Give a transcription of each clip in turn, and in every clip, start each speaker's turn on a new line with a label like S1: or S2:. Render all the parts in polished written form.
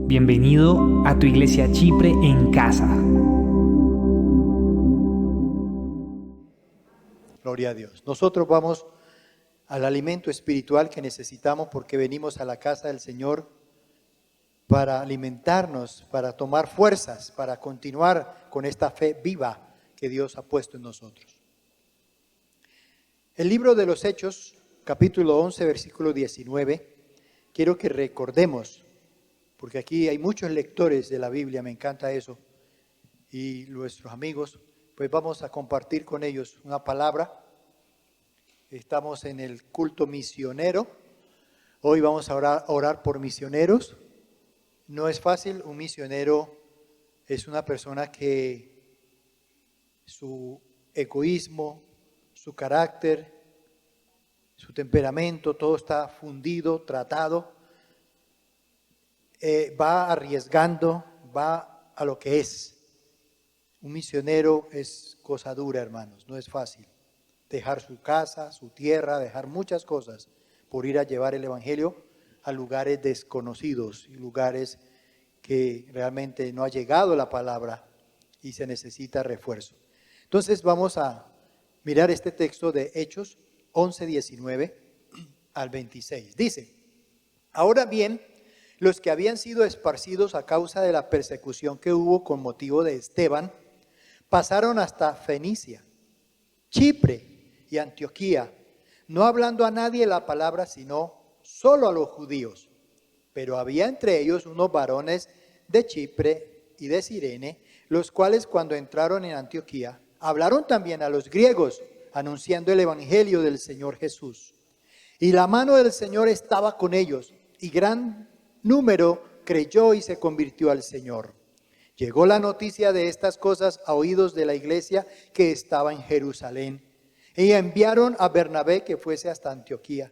S1: Bienvenido a tu iglesia Chipre en casa.
S2: Gloria a Dios. Nosotros vamos al alimento espiritual que necesitamos porque venimos a la casa del Señor para alimentarnos, para tomar fuerzas, para continuar con esta fe viva que Dios ha puesto en nosotros. El libro de los Hechos, capítulo 11, versículo 19, quiero que recordemos, porque aquí hay muchos lectores de la Biblia, me encanta eso, y nuestros amigos, pues vamos a compartir con ellos una palabra. Estamos en el culto misionero. Hoy vamos a orar por misioneros. No es fácil. Un misionero es una persona que su egoísmo, su carácter, su temperamento, todo está fundido, tratado. Va arriesgando, va a lo que es. Un misionero es cosa dura, hermanos, no es fácil. Dejar su casa, su tierra, dejar muchas cosas por ir a llevar el evangelio a lugares desconocidos y lugares que realmente no ha llegado la palabra y se necesita refuerzo. Entonces vamos a mirar este texto de Hechos 11, 19 al 26. Dice: ahora bien, los que habían sido esparcidos a causa de la persecución que hubo con motivo de Esteban, pasaron hasta Fenicia, Chipre y Antioquía, no hablando a nadie la palabra, sino solo a los judíos. Pero había entre ellos unos varones de Chipre y de Cirene, los cuales cuando entraron en Antioquía, hablaron también a los griegos, anunciando el evangelio del Señor Jesús. Y la mano del Señor estaba con ellos, y gran número creyó y se convirtió al Señor. Llegó la noticia de estas cosas a oídos de la iglesia que estaba en Jerusalén. Y enviaron a Bernabé que fuese hasta Antioquía.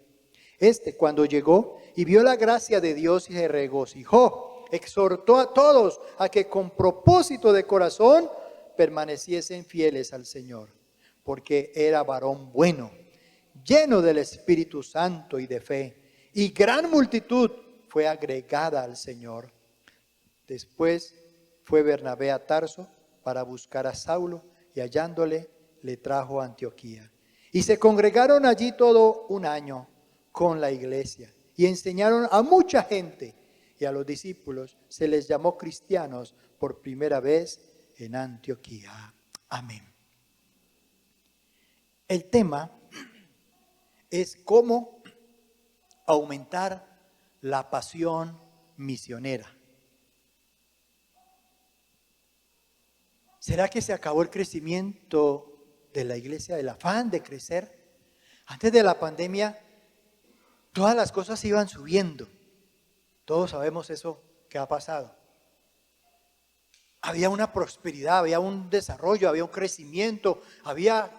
S2: Cuando llegó y vio la gracia de Dios y se regocijó, exhortó a todos a que con propósito de corazón permaneciesen fieles al Señor, porque era varón bueno, lleno del Espíritu Santo y de fe, y gran multitud fue agregada al Señor. Después fue Bernabé a Tarso para buscar a Saulo, y hallándole le trajo a Antioquía. Y se congregaron allí todo un año con la iglesia y enseñaron a mucha gente, y a los discípulos se les llamó cristianos por primera vez en Antioquía. Amén. El tema es cómo aumentar la pasión misionera. ¿Será que se acabó el crecimiento de la iglesia, el afán de crecer? Antes de la pandemia, todas las cosas iban subiendo. Todos sabemos eso que ha pasado. Había una prosperidad, había un desarrollo, había un crecimiento, había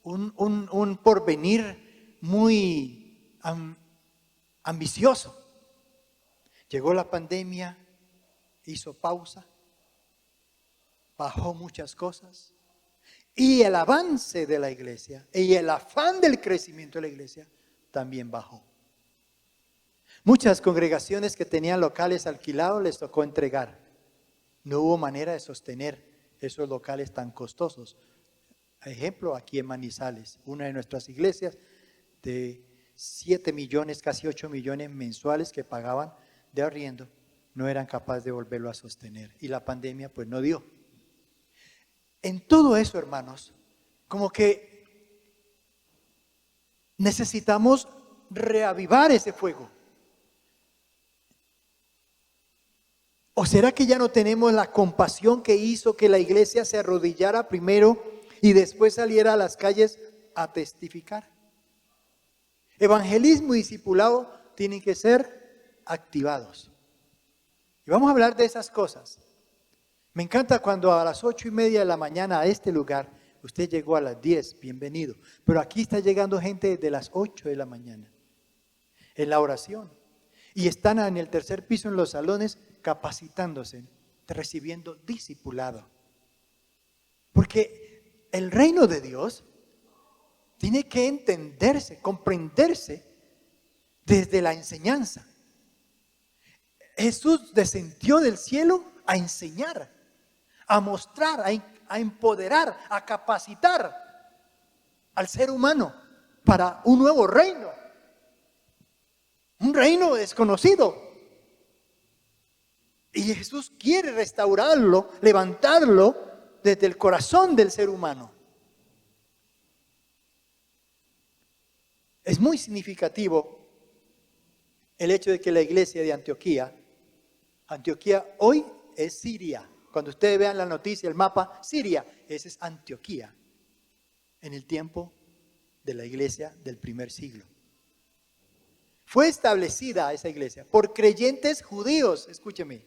S2: un porvenir muy ambicioso. Llegó la pandemia, hizo pausa, bajó muchas cosas, y el avance de la iglesia y el afán del crecimiento de la iglesia también bajó. Muchas congregaciones que tenían locales alquilados les tocó entregar. No hubo manera de sostener esos locales tan costosos. Ejemplo, aquí en Manizales, una de nuestras iglesias de 7 millones, casi 8 millones mensuales que pagaban de arriendo, no eran capaces de volverlo a sostener. Y la pandemia pues no dio. En todo eso, hermanos, como que necesitamos reavivar ese fuego. ¿O será que ya no tenemos la compasión que hizo que la iglesia se arrodillara primero y después saliera a las calles a testificar? Evangelismo y discipulado tienen que ser activados. Y vamos a hablar de esas cosas. Me encanta cuando a las 8:30 de la mañana a este lugar, usted llegó a las 10, bienvenido. Pero aquí está llegando gente desde las 8 de la mañana en la oración. Y están en el tercer piso en los salones capacitándose, recibiendo discipulado. Porque el reino de Dios tiene que entenderse, comprenderse desde la enseñanza. Jesús descendió del cielo a enseñar, a mostrar, a empoderar, a capacitar al ser humano para un nuevo reino. Un reino desconocido. Y Jesús quiere restaurarlo, levantarlo desde el corazón del ser humano. Es muy significativo el hecho de que la iglesia de Antioquía hoy es Siria. Cuando ustedes vean la noticia, el mapa, Siria, ese es Antioquía, en el tiempo de la iglesia del primer siglo. Fue establecida esa iglesia por creyentes judíos, escúcheme,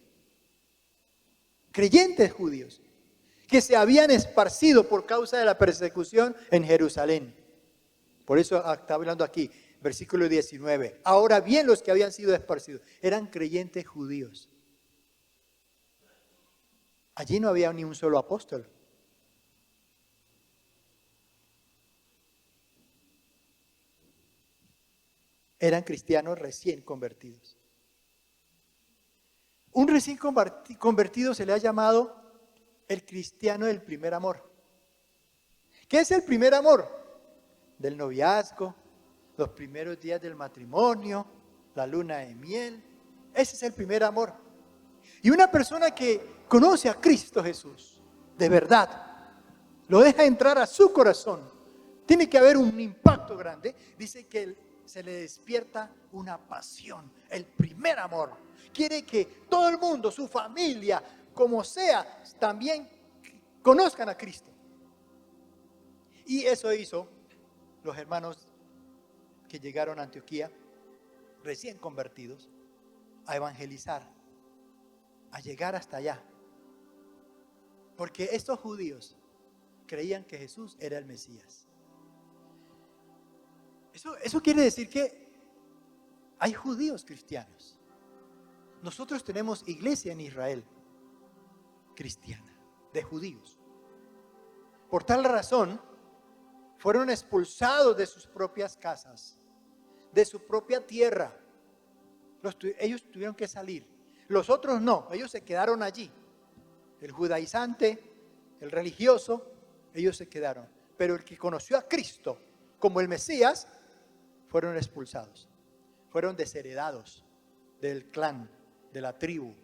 S2: creyentes judíos que se habían esparcido por causa de la persecución en Jerusalén. Por eso está hablando aquí, versículo 19. Ahora bien, los que habían sido esparcidos eran creyentes judíos. Allí no había ni un solo apóstol. Eran cristianos recién convertidos. Un recién convertido se le ha llamado el cristiano del primer amor. ¿Qué es el primer amor? Del noviazgo, los primeros días del matrimonio, la luna de miel. Ese es el primer amor. Y una persona que conoce a Cristo Jesús, de verdad, lo deja entrar a su corazón, tiene que haber un impacto grande. Dice que se le despierta una pasión, el primer amor. Quiere que todo el mundo, su familia, como sea, también conozcan a Cristo. Y eso hizo los hermanos que llegaron a Antioquía, recién convertidos, a evangelizar, a llegar hasta allá. Porque estos judíos creían que Jesús era el Mesías. Eso quiere decir que hay judíos cristianos. Nosotros tenemos iglesia en Israel cristiana, de judíos. Por tal razón, fueron expulsados de sus propias casas, de su propia tierra. Ellos tuvieron que salir. Los otros no, ellos se quedaron allí. El judaizante, el religioso, ellos se quedaron. Pero el que conoció a Cristo como el Mesías, fueron expulsados. Fueron desheredados del clan, de la tribu.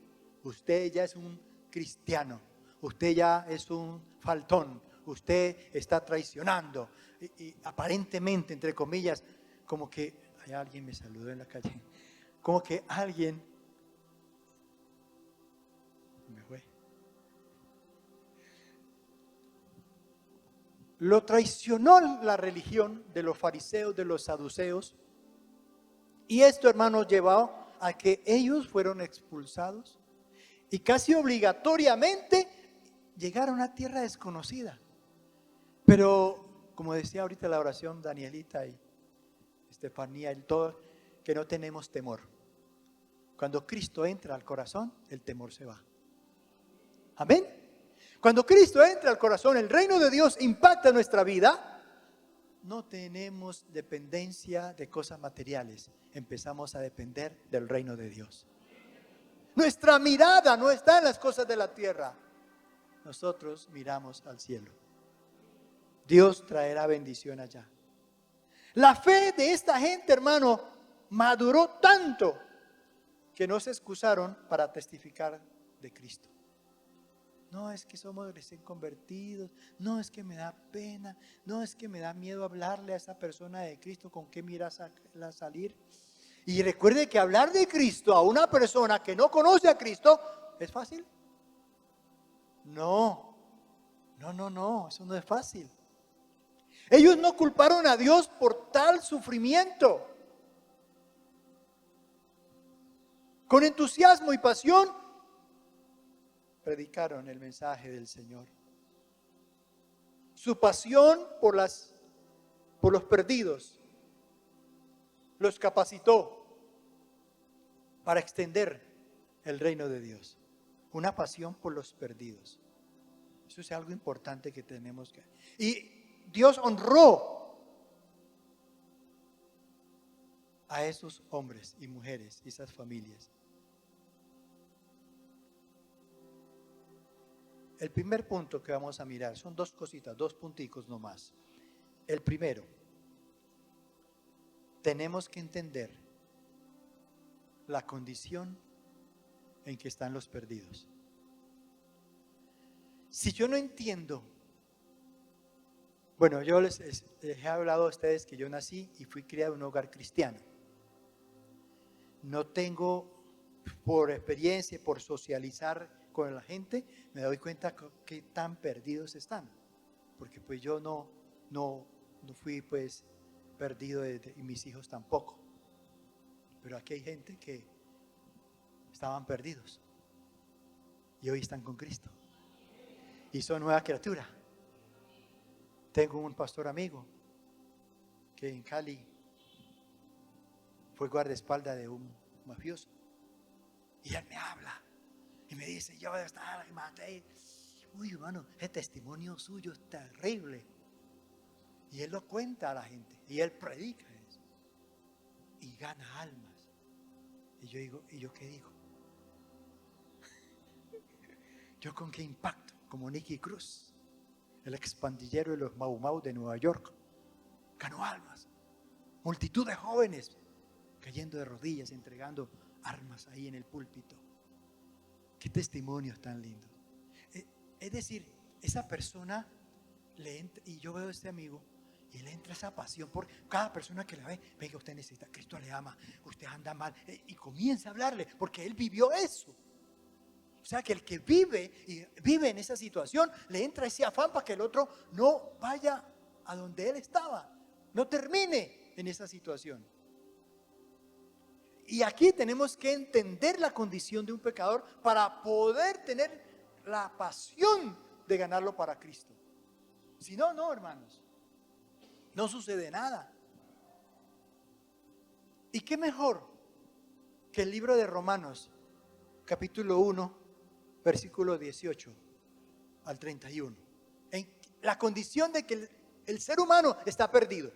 S2: Usted ya es un cristiano. Usted ya es un faltón. Usted está traicionando. Y aparentemente, entre comillas, como que alguien me saludó en la calle. Como que alguien me fue. Lo traicionó la religión de los fariseos, de los saduceos. Y esto, hermanos, llevó a que ellos fueron expulsados y casi obligatoriamente llegaron a tierra desconocida. Pero, como decía ahorita la oración Danielita y Estefanía y todo, que no tenemos temor. Cuando Cristo entra al corazón, el temor se va. Amén. Cuando Cristo entra al corazón, el reino de Dios impacta nuestra vida. No tenemos dependencia de cosas materiales. Empezamos a depender del reino de Dios. Nuestra mirada no está en las cosas de la tierra. Nosotros miramos al cielo. Dios traerá bendición allá. La fe de esta gente, hermano, maduró tanto que no se excusaron para testificar de Cristo. No, es que somos recién convertidos. No, es que me da pena. No, es que me da miedo hablarle a esa persona de Cristo. ¿Con qué miras a salir? Y recuerde que hablar de Cristo a una persona que no conoce a Cristo ¿es fácil? No, eso no es fácil. Ellos no culparon a Dios por tal sufrimiento. Con entusiasmo y pasión predicaron el mensaje del Señor. Su pasión por los perdidos los capacitó para extender el reino de Dios. Una pasión por los perdidos. Eso es algo importante que tenemos que... Y Dios honró a esos hombres y mujeres y esas familias. el primer punto que vamos a mirar son dos cositas, dos punticos nomás. El primero, tenemos que entender la condición en que están los perdidos. Si yo no entiendo, bueno, yo les he hablado a ustedes que yo nací y fui criado en un hogar cristiano. No tengo, por experiencia, por socializar con la gente, me doy cuenta que tan perdidos están. Porque pues yo no fui pues perdido y mis hijos tampoco. Pero aquí hay gente que estaban perdidos y hoy están con Cristo y son nueva criatura. Tengo un pastor amigo que en Cali fue guardaespaldas de un mafioso y él me habla y me dice: yo estaba y maté. Uy, hermano, ese testimonio suyo es terrible. Y él lo cuenta a la gente y él predica eso y gana almas. Y yo digo, ¿y yo qué digo? ¿Yo con qué impacto? Como Nicky Cruz, el expandillero de los Mau Mau de Nueva York, ganó almas. Multitud de jóvenes cayendo de rodillas, entregando armas ahí en el púlpito. Qué testimonios tan lindos. Es decir, esa persona le entra, y yo veo a este amigo y le entra esa pasión por cada persona que la ve. Venga, usted necesita, Cristo le ama, usted anda mal, y comienza a hablarle porque él vivió eso. O sea que el que vive en esa situación, le entra ese afán para que el otro no vaya a donde él estaba, no termine en esa situación. Y aquí tenemos que entender la condición de un pecador para poder tener la pasión de ganarlo para Cristo. Si no, no, hermanos, no sucede nada. ¿Y qué mejor que el libro de Romanos, capítulo 1, versículo 18 al 31? En la condición de que el ser humano está perdido.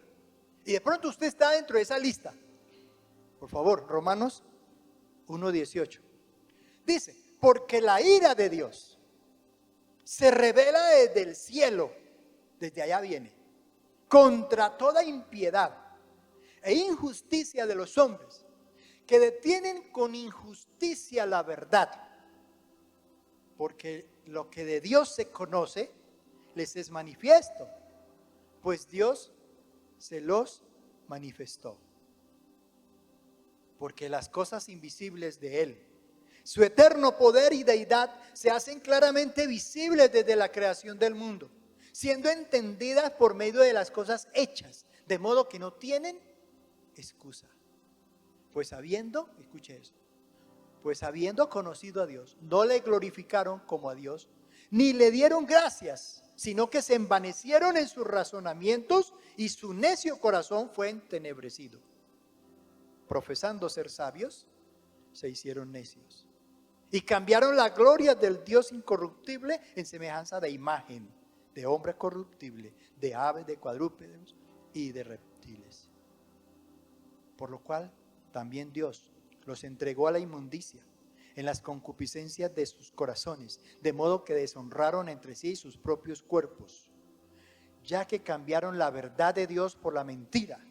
S2: Y de pronto usted está dentro de esa lista. Por favor, Romanos 1:18. Dice: porque la ira de Dios se revela desde el cielo, desde allá viene, contra toda impiedad e injusticia de los hombres, que detienen con injusticia la verdad. Porque lo que de Dios se conoce les es manifiesto, pues Dios se los manifestó. Porque las cosas invisibles de Él, su eterno poder y deidad, se hacen claramente visibles desde la creación del mundo, siendo entendidas por medio de las cosas hechas, de modo que no tienen excusa. Pues escuche eso, pues habiendo conocido a Dios, no le glorificaron como a Dios, ni le dieron gracias, sino que se envanecieron en sus razonamientos y su necio corazón fue entenebrecido. Profesando ser sabios, se hicieron necios y cambiaron la gloria del Dios incorruptible en semejanza de imagen, de hombre corruptible, de aves, de cuadrúpedos y de reptiles. Por lo cual también Dios los entregó a la inmundicia en las concupiscencias de sus corazones, de modo que deshonraron entre sí sus propios cuerpos, ya que cambiaron la verdad de Dios por la mentira,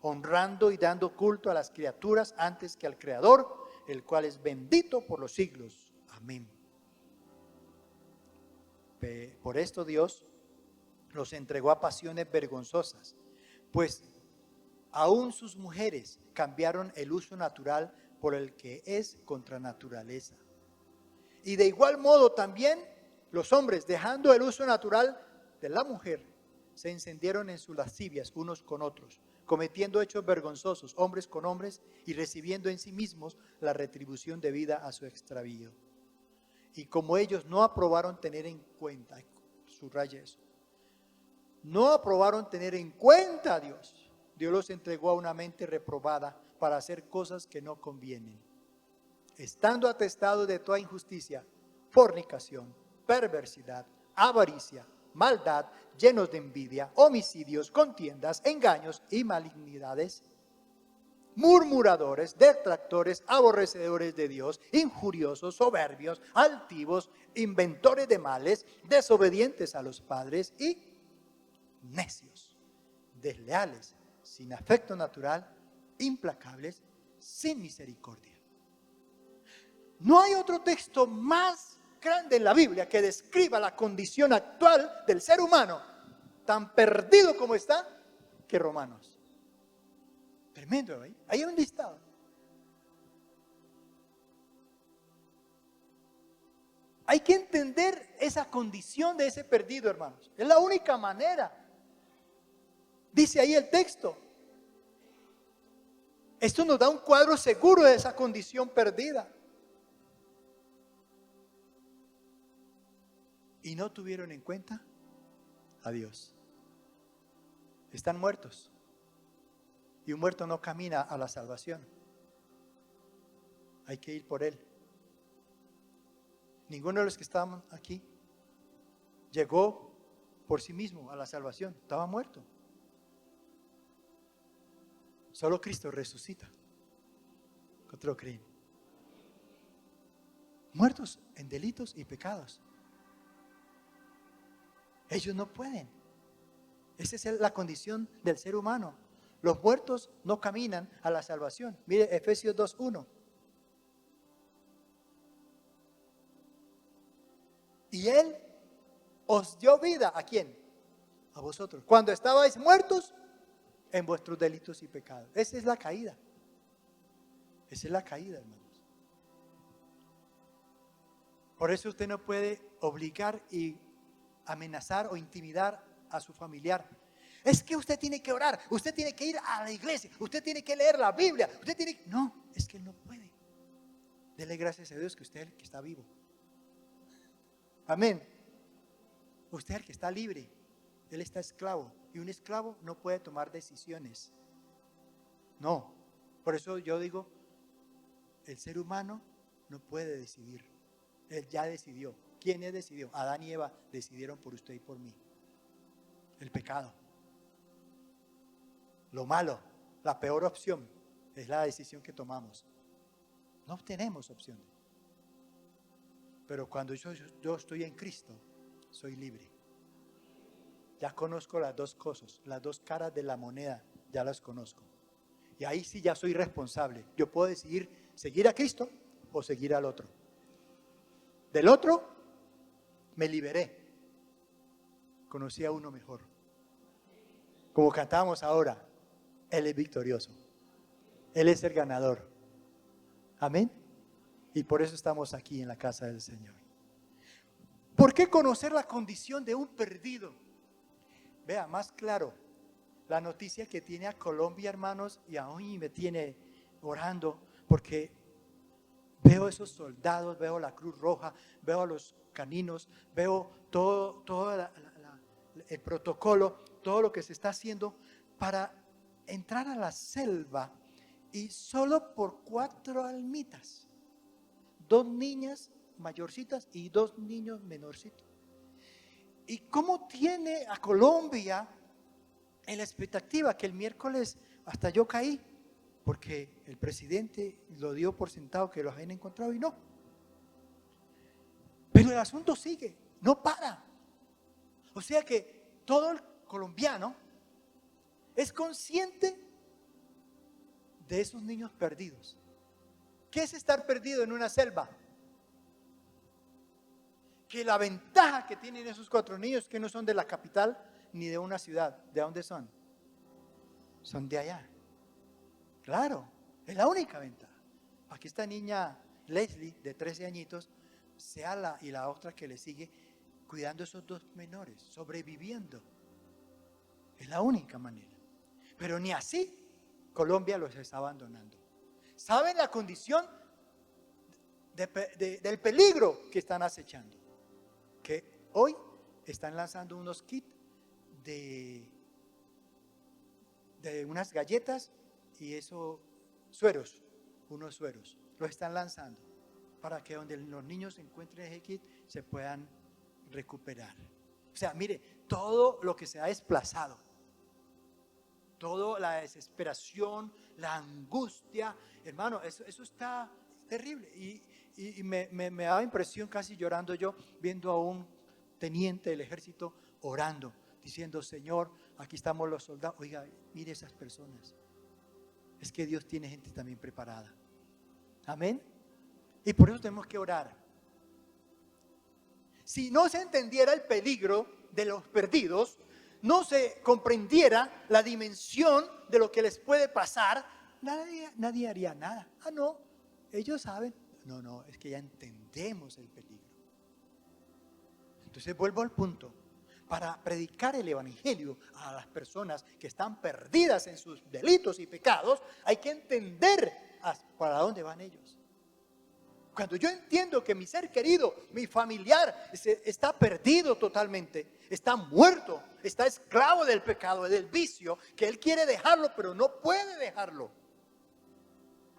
S2: honrando y dando culto a las criaturas antes que al Creador, el cual es bendito por los siglos. Amén. Por esto Dios los entregó a pasiones vergonzosas, pues aún sus mujeres cambiaron el uso natural por el que es contra naturaleza. Y de igual modo también los hombres, dejando el uso natural de la mujer, se encendieron en sus lascivias unos con otros, cometiendo hechos vergonzosos, hombres con hombres, y recibiendo en sí mismos la retribución debida a su extravío. Y como ellos no aprobaron tener en cuenta, subraya eso, no aprobaron tener en cuenta a Dios, Dios los entregó a una mente reprobada para hacer cosas que no convienen, estando atestados de toda injusticia, fornicación, perversidad, avaricia, maldad, llenos de envidia, homicidios, contiendas, engaños y malignidades. murmuradores, detractores, aborrecedores de Dios, injuriosos, soberbios, altivos, inventores de males, desobedientes a los padres y necios, desleales, sin afecto natural, implacables, sin misericordia. No hay otro texto más grande en la Biblia que describa la condición actual del ser humano, tan perdido como está, que Romanos. Tremendo, ¿eh? Ahí hay un listado. Hay que entender esa condición de ese perdido, hermanos. Es la única manera. Dice ahí el texto. Esto nos da un cuadro seguro de esa condición perdida. Y no tuvieron en cuenta a Dios. Están muertos. Y un muerto no camina a la salvación. Hay que ir por él. Ninguno de los que estaban aquí llegó por sí mismo a la salvación. Estaba muerto. Solo Cristo resucita. ¿Cuántos lo creen? Muertos en delitos y pecados. Ellos no pueden. Esa es la condición del ser humano. Los muertos no caminan a la salvación. Mire Efesios 2:1. Y Él os dio vida. ¿A quién? A vosotros. Cuando estabais muertos en vuestros delitos y pecados. Esa es la caída. Esa es la caída, hermanos. Por eso usted no puede obligar y amenazar o intimidar a su familiar. Es que usted tiene que orar, usted tiene que ir a la iglesia, usted tiene que leer la Biblia, usted tiene que... No, es que él no puede. Dele gracias a Dios que usted es el que está vivo. Amén. Usted es el que está libre, él está esclavo. Y un esclavo no puede tomar decisiones. No. Por eso yo digo, el ser humano no puede decidir. Él ya decidió. ¿Quién decidió? Adán y Eva decidieron por usted y por mí. El pecado. Lo malo, la peor opción es la decisión que tomamos. No tenemos opción. Pero cuando yo estoy en Cristo, soy libre. Ya conozco las dos cosas, las dos caras de la moneda, ya las conozco. Y ahí sí ya soy responsable. Yo puedo decidir seguir a Cristo o seguir al otro. Del otro me liberé. Conocí a uno mejor. Como cantábamos ahora. Él es victorioso. Él es el ganador. Amén. Y por eso estamos aquí en la casa del Señor. ¿Por qué conocer la condición de un perdido? Vea, más claro, la noticia que tiene a Colombia, hermanos, y a mí me tiene orando, porque veo esos soldados, veo la Cruz Roja, veo a los caninos, veo todo el protocolo, todo lo que se está haciendo para entrar a la selva, y solo por 4 almitas, 2 niñas mayorcitas y 2 niños menorcitos. ¿Y cómo tiene a Colombia en la expectativa que el miércoles hasta yo caí? Porque el presidente lo dio por sentado que los habían encontrado y no. Pero el asunto sigue, no para. O sea que todo el colombiano es consciente de esos niños perdidos. ¿Qué es estar perdido en una selva? Que la ventaja que tienen esos 4 niños, que no son de la capital ni de una ciudad. ¿De dónde son? Son de allá. Claro, es la única ventaja. Aquí esta niña Leslie, de 13 añitos, Seala, y la otra que le sigue, cuidando a esos 2 menores, sobreviviendo. Es la única manera. Pero ni así Colombia los está abandonando. ¿Saben la condición del peligro que están acechando? Que hoy están lanzando unos kits de unas galletas y sueros, unos sueros. Los están lanzando para que donde los niños encuentren ese kit se puedan recuperar. O sea, mire, todo lo que se ha desplazado. toda la desesperación, la angustia. Hermano, eso está terrible. Y me daba impresión, casi llorando yo, viendo a un teniente del ejército orando, diciendo: Señor, aquí estamos los soldados. Oiga, mire esas personas. Es que Dios tiene gente también preparada. Amén. Y por eso tenemos que orar. Si no se entendiera el peligro de los perdidos, no se comprendiera la dimensión de lo que les puede pasar, nadie haría nada. Ah, no, ellos saben. No, es que ya entendemos el peligro. Entonces vuelvo al punto. Para predicar el evangelio a las personas que están perdidas en sus delitos y pecados, hay que entender para dónde van ellos. Cuando yo entiendo que mi ser querido, mi familiar, está perdido totalmente, está muerto, está esclavo del pecado, del vicio, que él quiere dejarlo, pero no puede dejarlo.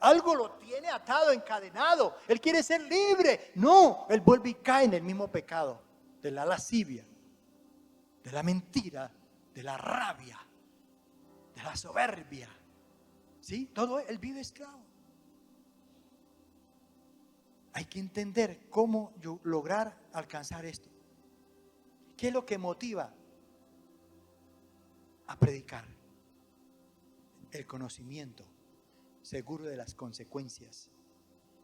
S2: Algo lo tiene atado, encadenado. Él quiere ser libre. No, él vuelve y cae en el mismo pecado de la lascivia, de la mentira, de la rabia, de la soberbia. ¿Sí? Todo él vive esclavo. Hay que entender cómo lograr alcanzar esto. ¿Qué es lo que motiva a predicar? El conocimiento seguro de las consecuencias.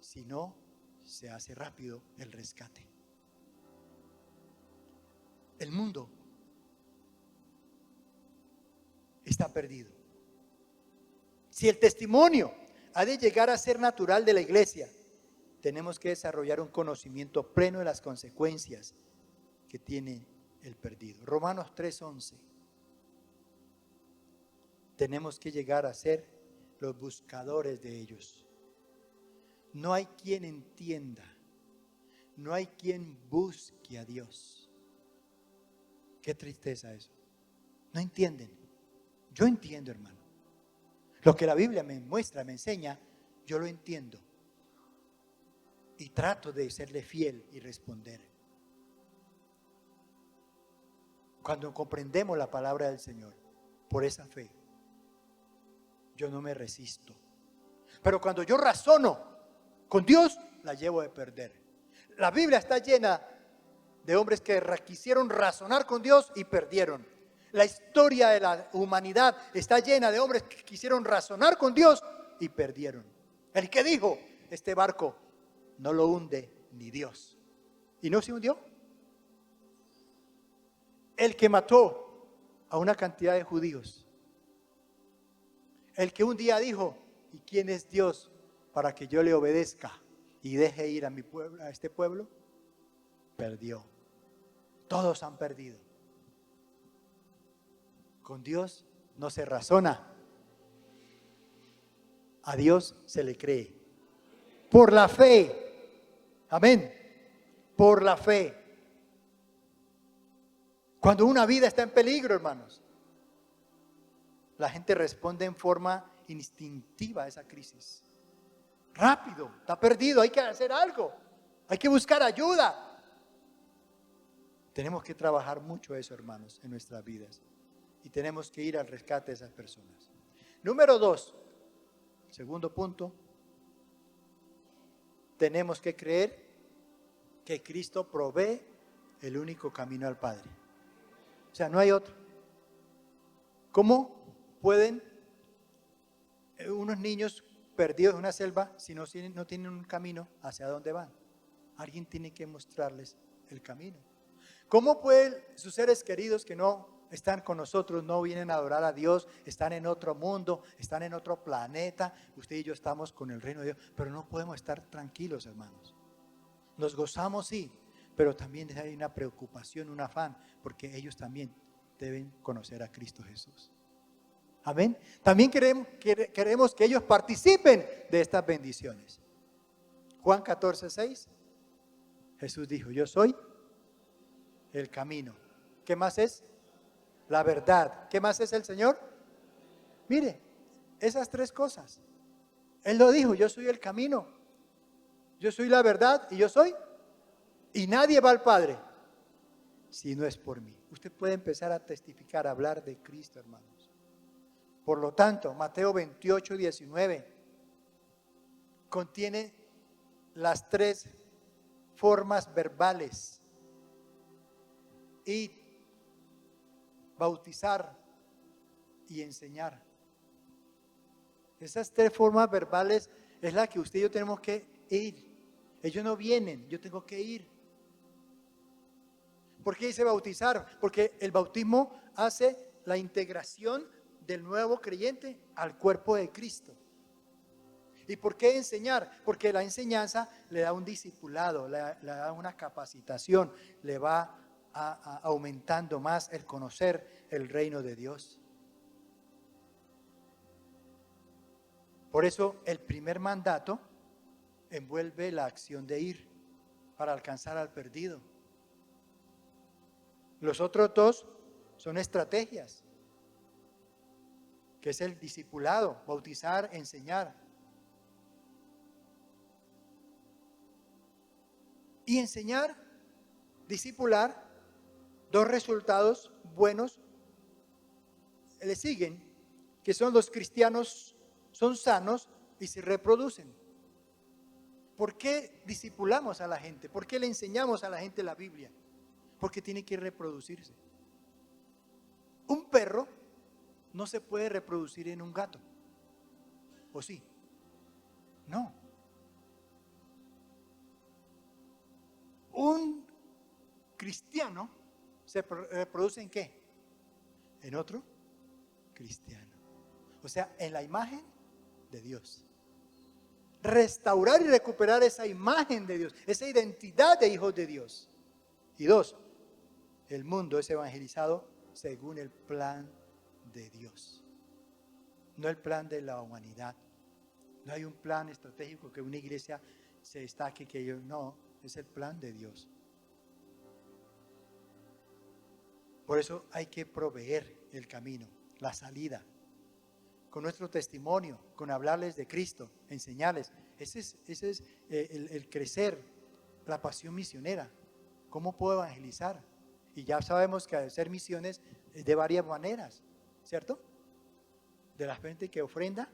S2: Si no, se hace rápido el rescate. El mundo está perdido. Si el testimonio ha de llegar a ser natural de la iglesia, tenemos que desarrollar un conocimiento pleno de las consecuencias que tiene el perdido. Romanos 3:11. Tenemos que llegar a ser los buscadores de ellos. No hay quien entienda, no hay quien busque a Dios. Qué tristeza eso. No entienden. Yo entiendo, hermano. Lo que la Biblia me muestra, me enseña, yo lo entiendo. Y trato de serle fiel y responder. Cuando comprendemos la palabra del Señor, por esa fe, yo no me resisto. Pero cuando yo razono con Dios, la llevo de perder. La Biblia está llena de hombres que quisieron razonar con Dios y perdieron. La historia de la humanidad está llena de hombres que quisieron razonar con Dios y perdieron. El que dijo: este barco no lo hunde ni Dios, y no se hundió. El que mató a una cantidad de judíos. El que un día dijo: ¿y quién es Dios para que yo le obedezca y deje ir a mi pueblo, a este pueblo? Perdió. Todos han perdido. Con Dios no se razona. A Dios se le cree. Por la fe. Amén. Por la fe. Cuando una vida está en peligro, hermanos, la gente responde en forma instintiva a esa crisis. Rápido, está perdido, hay que hacer algo. Hay que buscar ayuda. Tenemos que trabajar mucho eso, hermanos, en nuestras vidas. Y tenemos que ir al rescate de esas personas. Número 2, segundo punto. Tenemos que creer que Cristo provee el único camino al Padre. O sea, no hay otro. ¿Cómo pueden unos niños perdidos en una selva si no tienen un camino hacia dónde van? Alguien tiene que mostrarles el camino. ¿Cómo pueden sus seres queridos que no están con nosotros, no vienen a adorar a Dios, están en otro mundo, están en otro planeta? Usted y yo estamos con el reino de Dios, pero no podemos estar tranquilos, hermanos. Nos gozamos, sí, pero también hay una preocupación, un afán, porque ellos también deben conocer a Cristo Jesús. Amén. También queremos que ellos participen de estas bendiciones. Juan 14:6. Jesús dijo: yo soy el camino. ¿Qué más es? La verdad. ¿Qué más es el Señor? Mire, esas tres cosas. Él lo dijo: yo soy el camino, yo soy la verdad y yo soy. Y nadie va al Padre si no es por mí. Usted puede empezar a testificar, a hablar de Cristo, hermanos. Por lo tanto, Mateo 28, 19 contiene las tres formas verbales: ir, bautizar y enseñar. Esas tres formas verbales es la que usted y yo tenemos que ir. Ellos no vienen, yo tengo que ir. ¿Por qué dice bautizar? Porque el bautismo hace la integración del nuevo creyente al cuerpo de Cristo. ¿Y por qué enseñar? Porque la enseñanza le da un discipulado, le da una capacitación, le va aumentando más el conocer el reino de Dios. Por eso el primer mandato envuelve la acción de ir para alcanzar al perdido. Los otros dos son estrategias, que es el discipulado, bautizar, enseñar. Y enseñar, discipular, dos resultados buenos le siguen, que son los cristianos son sanos y se reproducen. ¿Por qué discipulamos a la gente? ¿Por qué le enseñamos a la gente la Biblia? Porque tiene que reproducirse. Un perro no se puede reproducir en un gato. ¿O sí? No. Un cristiano se reproduce ¿en qué? En otro cristiano. O sea, en la imagen de Dios. Restaurar y recuperar esa imagen de Dios, esa identidad de hijos de Dios. Y dos, el mundo es evangelizado según el plan de Dios, no el plan de la humanidad. No hay un plan estratégico que una iglesia se destaque, que yo no, es el plan de Dios. Por eso hay que proveer el camino, la salida, con nuestro testimonio, con hablarles de Cristo, enseñarles. Ese es el crecer, la pasión misionera. ¿Cómo puedo evangelizar? Y ya sabemos que hacer misiones de varias maneras, ¿cierto? De la gente que ofrenda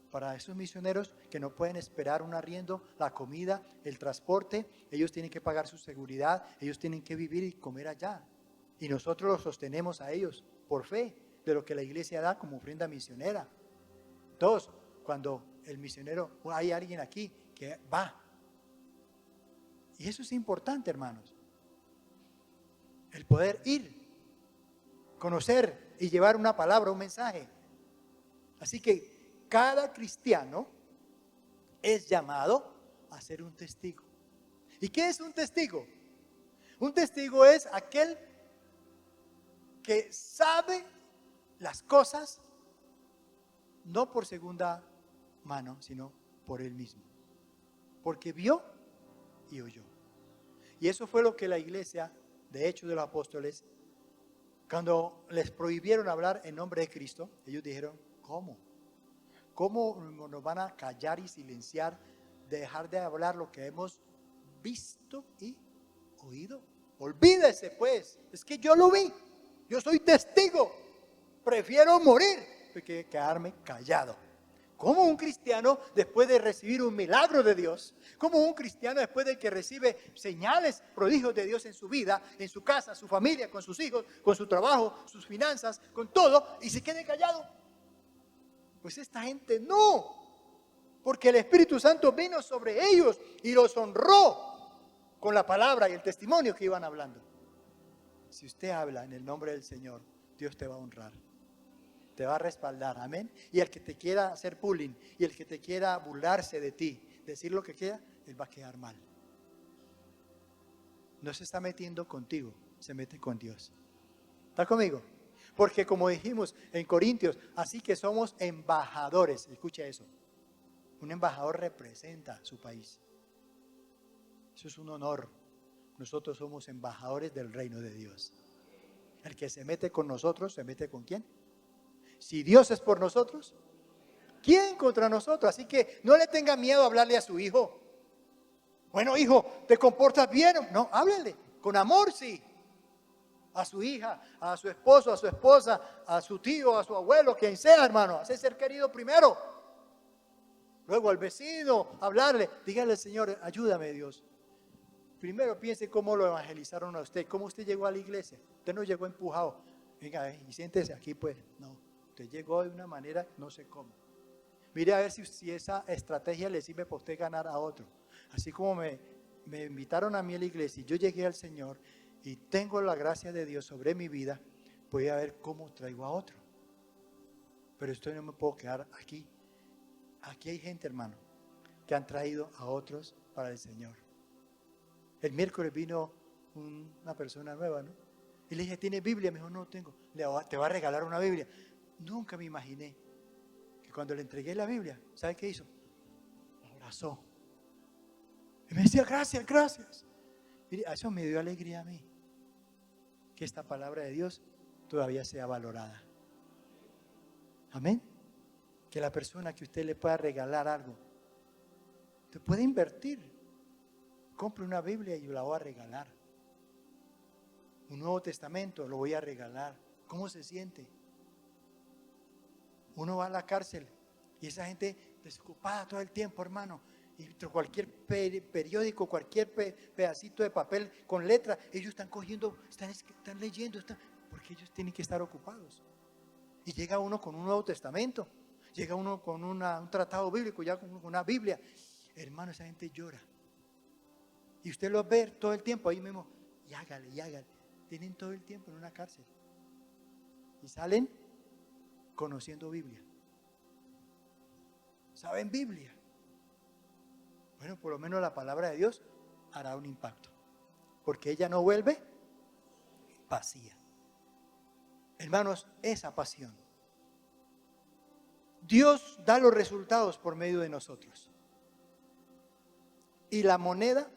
S2: para esos misioneros que no pueden esperar un arriendo, la comida, el transporte. Ellos tienen que pagar su seguridad, ellos tienen que vivir y comer allá. Y nosotros los sostenemos a ellos por fe de lo que la iglesia da como ofrenda misionera. Dos, cuando el misionero, hay alguien aquí que va. Y eso es importante, hermanos. El poder ir, conocer y llevar una palabra, un mensaje. Así que cada cristiano es llamado a ser un testigo. ¿Y qué es un testigo? Un testigo es aquel que sabe las cosas no por segunda mano, sino por él mismo. Porque vio y oyó. Y eso fue lo que la iglesia, de Hechos de los Apóstoles, cuando les prohibieron hablar en nombre de Cristo, ellos dijeron, ¿cómo? ¿Cómo nos van a callar y silenciar, dejar de hablar lo que hemos visto y oído? Olvídese pues, es que yo lo vi, yo soy testigo, prefiero morir que quedarme callado. ¿Cómo un cristiano, después de recibir un milagro de Dios, cómo un cristiano después de que recibe señales, prodigios de Dios en su vida, en su casa, su familia, con sus hijos, con su trabajo, sus finanzas, con todo, y se quede callado? Pues esta gente no, porque el Espíritu Santo vino sobre ellos y los honró con la palabra y el testimonio que iban hablando. Si usted habla en el nombre del Señor, Dios te va a honrar, te va a respaldar, amén. Y el que te quiera hacer bullying y el que te quiera burlarse de ti, decir lo que quiera, él va a quedar mal. No se está metiendo contigo, se mete con Dios. ¿Está conmigo? Porque como dijimos en Corintios, así que somos embajadores. Escucha eso. Un embajador representa su país. Eso es un honor. Nosotros somos embajadores del reino de Dios. El que se mete con nosotros, ¿se mete con quién? Si Dios es por nosotros, ¿quién contra nosotros? Así que no le tenga miedo a hablarle a su hijo. Bueno, hijo, ¿te comportas bien? No, háblale. Con amor, sí. a su hija, a su esposo, a su esposa, a su tío, a su abuelo, quien sea, hermano. Hace ser querido primero. Luego al vecino, hablarle, dígale, Señor, ayúdame, Dios. Primero piense cómo lo evangelizaron a usted, cómo usted llegó a la iglesia. Usted no llegó empujado. Venga, y siéntese aquí, pues. No, usted llegó de una manera, no sé cómo. Mire a ver si esa estrategia le sirve para usted ganar a otro. Así como me invitaron a mí a la iglesia y yo llegué al Señor y tengo la gracia de Dios sobre mi vida, voy a ver cómo traigo a otro. Pero esto no me puedo quedar aquí. Aquí hay gente, hermano, que han traído a otros para el Señor. El miércoles vino una persona nueva, ¿no? Y le dije, ¿tiene Biblia? Me dijo, no tengo. Te va a regalar una Biblia. Nunca me imaginé que cuando le entregué la Biblia, ¿sabe qué hizo? La abrazó. Y me decía, gracias, gracias. Mire, eso me dio alegría a mí, que esta palabra de Dios todavía sea valorada. Amén. Que la persona que usted le pueda regalar algo, te puede invertir. Compre una Biblia y la voy a regalar. Un Nuevo Testamento lo voy a regalar. ¿Cómo se siente? Uno va a la cárcel y esa gente desocupada todo el tiempo, hermano. Y cualquier periódico, cualquier pedacito de papel con letra, ellos están cogiendo, están leyendo, porque ellos tienen que estar ocupados. Y llega uno con un Nuevo Testamento, llega uno con un tratado bíblico, ya con una Biblia. Hermano, esa gente llora. Y usted los ve todo el tiempo ahí mismo, y hágale. Tienen todo el tiempo en una cárcel. Y salen conociendo Biblia. ¿Saben Biblia? Bueno, por lo menos la palabra de Dios hará un impacto. Porque ella no vuelve vacía. Hermanos, esa pasión. Dios da los resultados por medio de nosotros. Y la moneda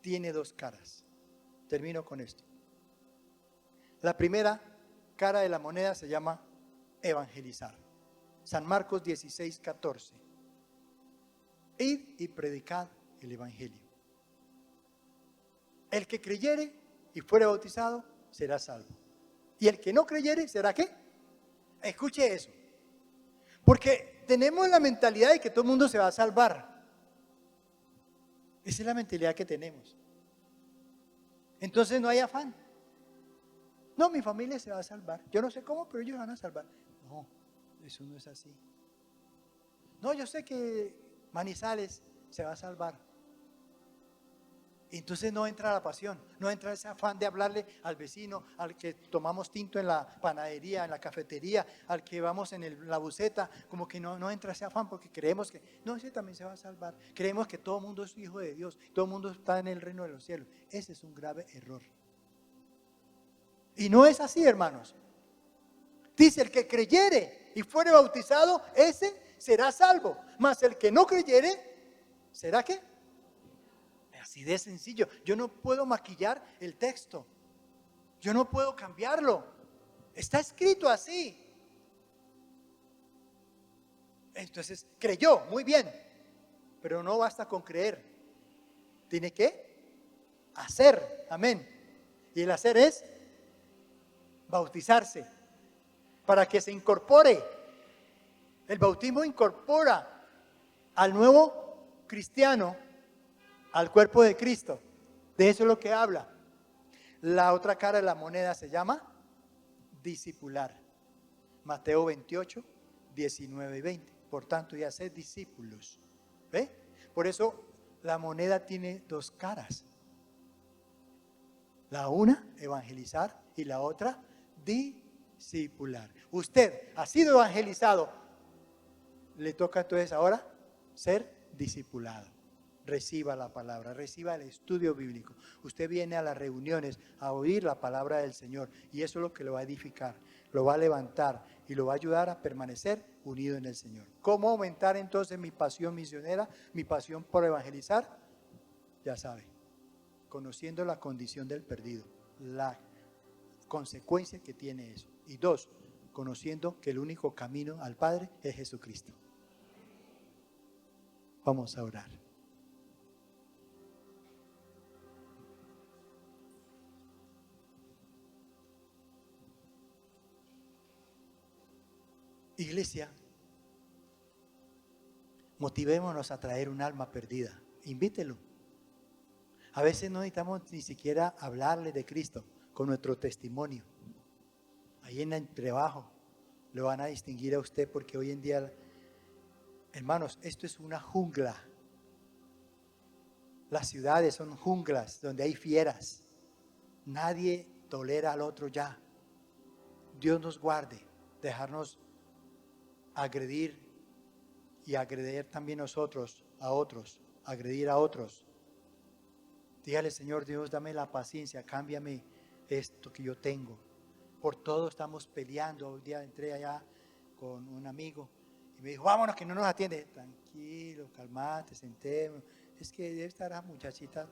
S2: tiene dos caras. Termino con esto. La primera cara de la moneda se llama evangelizar. San Marcos 16:14. Id y predicad el evangelio. El que creyere y fuere bautizado será salvo. Y el que no creyere será ¿qué? Escuche eso. Porque tenemos la mentalidad de que todo el mundo se va a salvar. Esa es la mentalidad que tenemos. Entonces no hay afán. No, mi familia se va a salvar. Yo no sé cómo, pero ellos van a salvar. No, eso no es así. No, yo sé que Manizales se va a salvar. Entonces no entra la pasión, no entra ese afán de hablarle al vecino, al que tomamos tinto en la panadería, en la cafetería, al que vamos en la buceta, como que no entra ese afán porque creemos que, no, ese también se va a salvar. Creemos que todo el mundo es hijo de Dios, todo el mundo está en el reino de los cielos. Ese es un grave error. Y no es así, hermanos. Dice, el que creyere y fuere bautizado, ese será salvo. Mas el que no creyere, ¿será qué? Así de sencillo. Yo no puedo maquillar el texto. Yo no puedo cambiarlo. Está escrito así. Entonces, creyó, muy bien. Pero no basta con creer. Tiene que hacer. Amén. Y el hacer es bautizarse. Para que se incorpore. El bautismo incorpora al nuevo cristiano al cuerpo de Cristo. De eso es lo que habla. La otra cara de la moneda se llama discipular. Mateo 28, 19 y 20. Por tanto, ya sed discípulos. ¿Ve? Por eso la moneda tiene dos caras. La una, evangelizar, y la otra, discipular. Usted ha sido evangelizado. Le toca entonces ahora ser discipulado. Reciba la palabra, reciba el estudio bíblico. Usted viene a las reuniones a oír la palabra del Señor y eso es lo que lo va a edificar, lo va a levantar y lo va a ayudar a permanecer unido en el Señor. ¿Cómo aumentar entonces mi pasión misionera, mi pasión por evangelizar? Ya sabe, conociendo la condición del perdido, la consecuencia que tiene eso. Y dos, conociendo que el único camino al Padre es Jesucristo. Vamos a orar. Iglesia, motivémonos a traer un alma perdida. Invítelo. A veces no necesitamos ni siquiera hablarle de Cristo con nuestro testimonio. Ahí en el trabajo lo van a distinguir a usted, porque hoy en día, hermanos, esto es una jungla. Las ciudades son junglas donde hay fieras. Nadie tolera al otro ya. Dios nos guarde dejarnos agredir y agredir también nosotros a otros, agredir a otros. Dígale: Señor Dios, dame la paciencia, cámbiame esto que yo tengo. Por todo estamos peleando. Hoy día entré allá con un amigo y me dijo: vámonos, que no nos atiende. Tranquilo, calmate, sentemos. Es que debe estar la muchachita,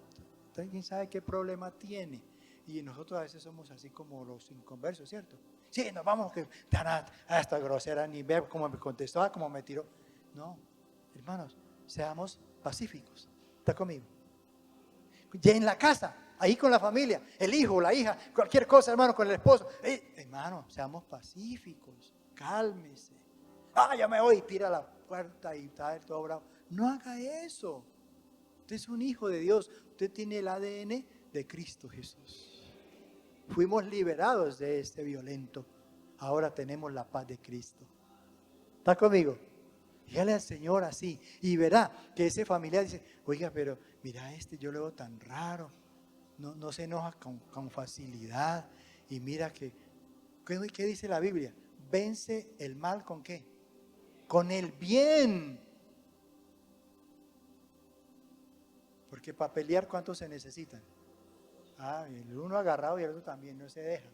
S2: ¿quién sabe qué problema tiene? Y nosotros a veces somos así como los inconversos, ¿cierto? Sí, nos vamos, que hasta grosera, ni ver cómo me contestó, cómo me tiró. No, hermanos, seamos pacíficos. ¿Está conmigo? Ya en la casa, ahí con la familia, el hijo, la hija, cualquier cosa, hermano, con el esposo. Hermano, seamos pacíficos, cálmese. Ya me voy, tira la puerta y está todo bravo. No haga eso. Usted es un hijo de Dios. Usted tiene el ADN de Cristo Jesús. Fuimos liberados de este violento. Ahora tenemos la paz de Cristo. ¿Está conmigo? Dígale al Señor así. Y verá que ese familiar dice: oiga, pero mira, yo lo veo tan raro. No se enoja con facilidad. Y mira ¿qué dice la Biblia? Vence el mal ¿con qué? Con el bien. Porque para pelear, ¿cuántos se necesitan? El uno agarrado y el otro también, no se deja.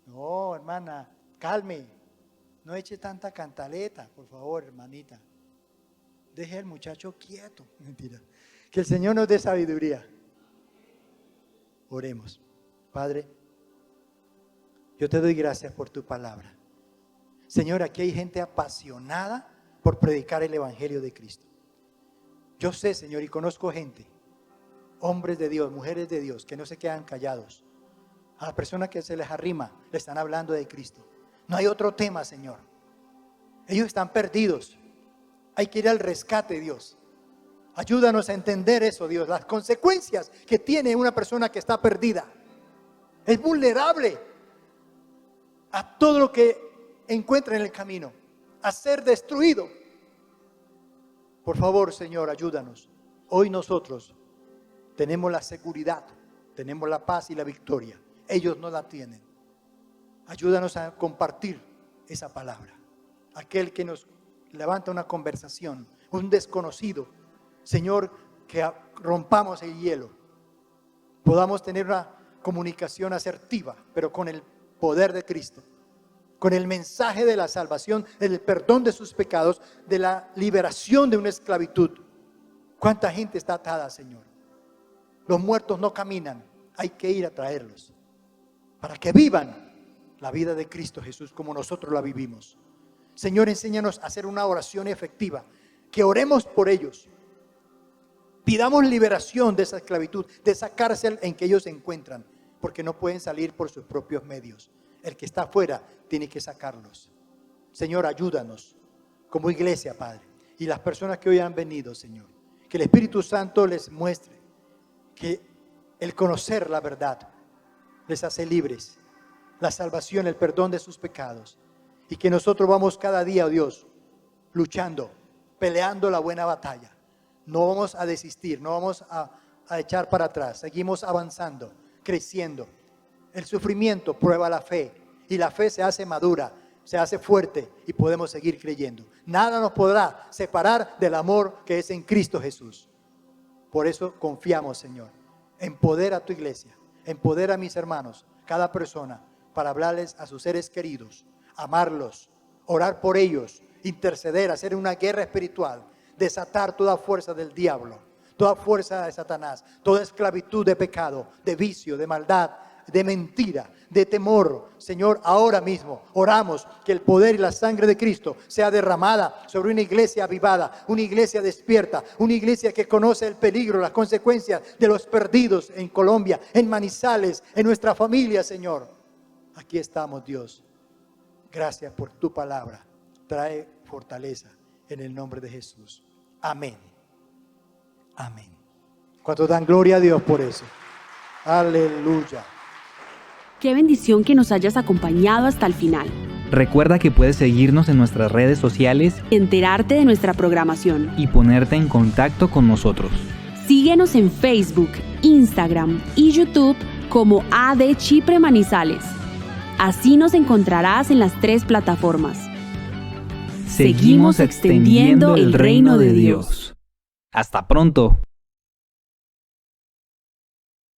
S2: No, hermana, calme. No eche tanta cantaleta, por favor, hermanita. Deje al muchacho quieto. Mentira. Que el Señor nos dé sabiduría. Oremos. Padre, yo te doy gracias por tu palabra. Señor, aquí hay gente apasionada por predicar el Evangelio de Cristo. Yo sé, Señor, y conozco gente, hombres de Dios, mujeres de Dios, que no se quedan callados. A las personas que se les arrima, le están hablando de Cristo. No hay otro tema, Señor. Ellos están perdidos. Hay que ir al rescate, Dios. Ayúdanos a entender eso, Dios. Las consecuencias que tiene una persona que está perdida. Es vulnerable a todo lo que encuentra en el camino, a ser destruido. Por favor, Señor, ayúdanos. Hoy nosotros tenemos la seguridad, tenemos la paz y la victoria. Ellos no la tienen. Ayúdanos a compartir esa palabra. Aquel que nos levanta una conversación, un desconocido, Señor, que rompamos el hielo. Podamos tener una comunicación asertiva, pero con el poder de Cristo. Con el mensaje de la salvación, del perdón de sus pecados, de la liberación de una esclavitud. ¿Cuánta gente está atada, Señor? Los muertos no caminan, hay que ir a traerlos para que vivan la vida de Cristo Jesús como nosotros la vivimos. Señor, enséñanos a hacer una oración efectiva, que oremos por ellos, pidamos liberación de esa esclavitud, de esa cárcel en que ellos se encuentran, porque no pueden salir por sus propios medios. El que está afuera tiene que sacarlos. Señor, ayúdanos como iglesia, Padre, y las personas que hoy han venido, Señor, que el Espíritu Santo les muestre que el conocer la verdad les hace libres, la salvación, el perdón de sus pecados, y que nosotros vamos cada día, oh Dios, luchando, peleando la buena batalla. No vamos a desistir, no vamos a echar para atrás, seguimos avanzando, creciendo. El sufrimiento prueba la fe, y la fe se hace madura, se hace fuerte, y podemos seguir creyendo. Nada nos podrá separar del amor que es en Cristo Jesús. Por eso confiamos, Señor. Empodera a tu iglesia, empodera a mis hermanos, cada persona, para hablarles a sus seres queridos, amarlos, orar por ellos, interceder, hacer una guerra espiritual, desatar toda fuerza del diablo, toda fuerza de Satanás, toda esclavitud de pecado, de vicio, de maldad, de mentira, de temor. Señor, ahora mismo oramos que el poder y la sangre de Cristo sea derramada sobre una iglesia avivada, una iglesia despierta, una iglesia que conoce el peligro, las consecuencias de los perdidos en Colombia, en Manizales, en nuestra familia, Señor. Aquí estamos, Dios. Gracias por tu palabra. trae fortaleza en el nombre de Jesús. Amén. Amén. ¿Cuántos dan gloria a Dios por eso? Aleluya.
S3: Qué bendición que nos hayas acompañado hasta el final.
S1: Recuerda que puedes seguirnos en nuestras redes sociales
S3: Enterarte de nuestra programación.
S1: y ponerte en contacto con nosotros.
S3: Síguenos en Facebook, Instagram y YouTube como AD Chipre Manizales. Así nos encontrarás en las 3 plataformas.
S1: Seguimos extendiendo el reino de Dios. Hasta pronto.